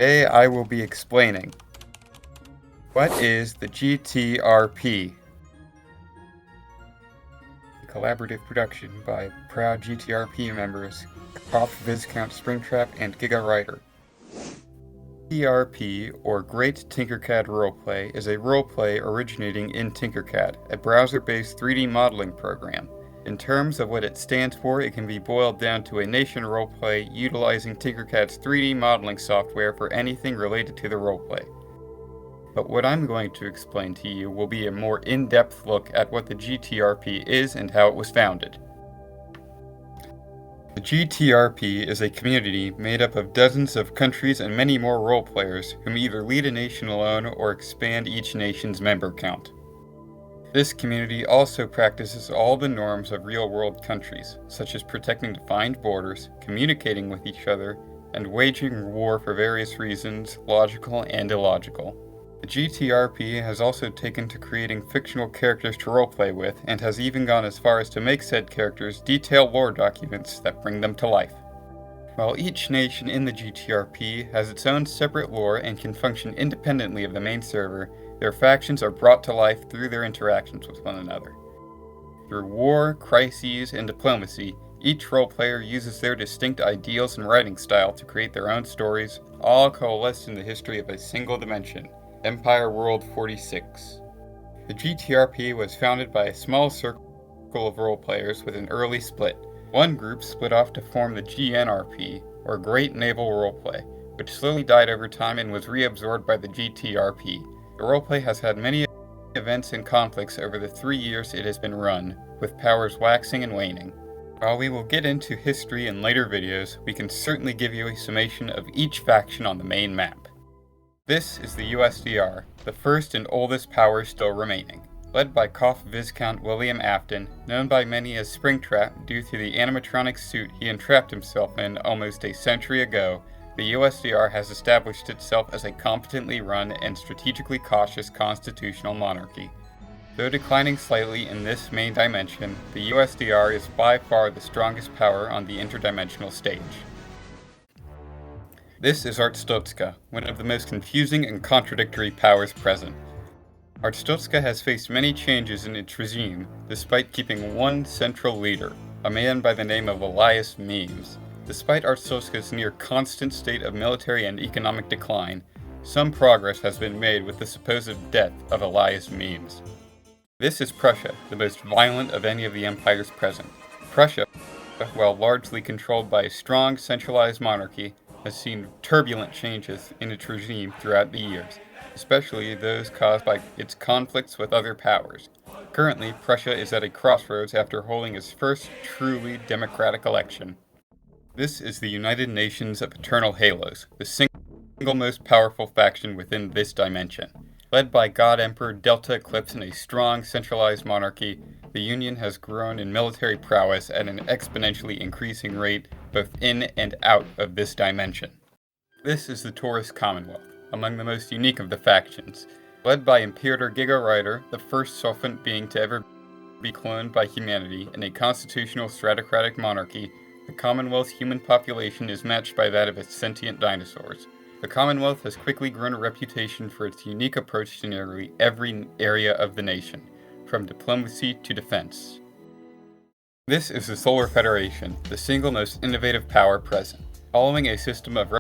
Today I will be explaining what is the GTRP, a collaborative production by proud GTRP members Koff, Viscount, Springtrap, and Giga Writer. GTRP, or Great Tinkercad Roleplay, is a roleplay originating in Tinkercad, a browser-based 3D modeling program. In terms of what it stands for, it can be boiled down to a nation roleplay utilizing Tinkercad's 3D modeling software for anything related to the roleplay. But what I'm going to explain to you will be a more in-depth look at what the GTRP is and how it was founded. The GTRP is a community made up of dozens of countries and many more roleplayers whom either lead a nation alone or expand each nation's member count. This community also practices all the norms of real-world countries, such as protecting defined borders, communicating with each other, and waging war for various reasons, logical and illogical. The GTRP has also taken to creating fictional characters to roleplay with, and has even gone as far as to make said characters detailed lore documents that bring them to life. While each nation in the GTRP has its own separate lore and can function independently of the main server, their factions are brought to life through their interactions with one another. Through war, crises, and diplomacy, each roleplayer uses their distinct ideals and writing style to create their own stories, all coalesced in the history of a single dimension, Empire World 46. The GTRP was founded by a small circle of roleplayers with an early split. One group split off to form the GNRP, or Great Naval Roleplay, which slowly died over time and was reabsorbed by the GTRP. The roleplay has had many events and conflicts over the 3 years it has been run, with powers waxing and waning. While we will get into history in later videos, we can certainly give you a summation of each faction on the main map. This is the USDR, the first and oldest power still remaining. Led by Koff Viscount William Afton, known by many as Springtrap due to the animatronic suit he entrapped himself in almost a century ago, the USDR has established itself as a competently run and strategically cautious constitutional monarchy. Though declining slightly in this main dimension, the USDR is by far the strongest power on the interdimensional stage. This is Arstotzka, one of the most confusing and contradictory powers present. Arstotzka has faced many changes in its regime, despite keeping one central leader, a man by the name of Elias Memes. Despite Arstotzka's near constant state of military and economic decline, some progress has been made with the supposed death of Elias Memes. This is Prussia, the most violent of any of the empires present. Prussia, while largely controlled by a strong centralized monarchy, has seen turbulent changes in its regime throughout the years, especially those caused by its conflicts with other powers. Currently, Prussia is at a crossroads after holding its first truly democratic election. This is the United Nations of Eternal Halos, the single most powerful faction within this dimension. Led by God Emperor Delta Eclipse and a strong centralized monarchy, the Union has grown in military prowess at an exponentially increasing rate both in and out of this dimension. This is the Taurus Commonwealth, among the most unique of the factions. Led by Imperator Giga Writer, the first sophiant being to ever be cloned by humanity in a constitutional stratocratic monarchy, the Commonwealth's human population is matched by that of its sentient dinosaurs. The Commonwealth has quickly grown a reputation for its unique approach to nearly every area of the nation, from diplomacy to defense. This is the Solar Federation, the single most innovative power present. Following a system of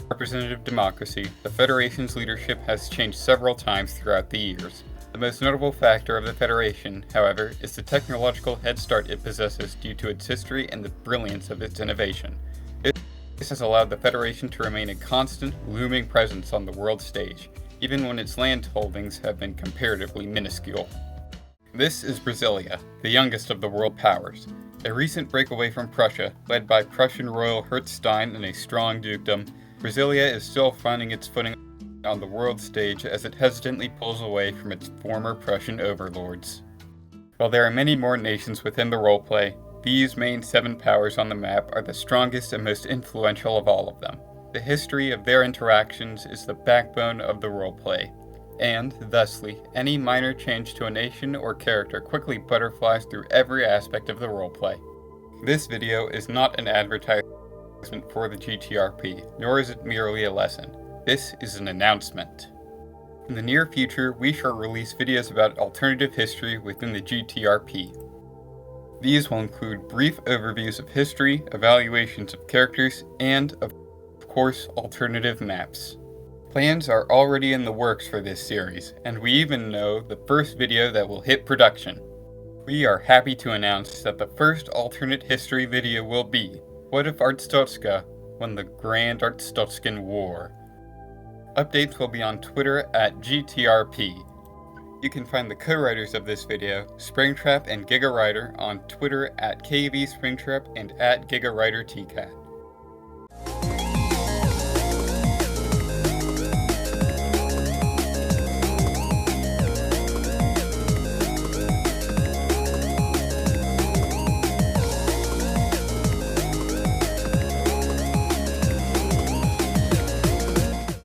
representative democracy, the Federation's leadership has changed several times throughout the years. The most notable factor of the Federation, however, is the technological head start it possesses due to its history and the brilliance of its innovation. This has allowed the Federation to remain a constant, looming presence on the world stage, even when its land holdings have been comparatively minuscule. This is Brasilia, the youngest of the world powers. A recent breakaway from Prussia, led by Prussian Royal Hertzstein and a strong dukedom, Brasilia is still finding its footing on the world stage as it hesitantly pulls away from its former Prussian overlords. While there are many more nations within the roleplay, these main 7 powers on the map are the strongest and most influential of all of them. The history of their interactions is the backbone of the roleplay, and, thusly, any minor change to a nation or character quickly butterflies through every aspect of the roleplay. This video is not an advertisement for the GTRP, nor is it merely a lesson. this is an announcement. In the near future, we shall release videos about alternative history within the GTRP. These will include brief overviews of history, evaluations of characters, and, of course, alternative maps. Plans are already in the works for this series, and we even know the first video that will hit production. We are happy to announce that the first alternate history video will be, What if Arstotzka won the Grand Arstotzkan War? Updates will be on Twitter at GTRP. You can find the co-writers of this video, Springtrap and Giga Writer, on Twitter at KVSpringtrap and at GigaWriterTCat.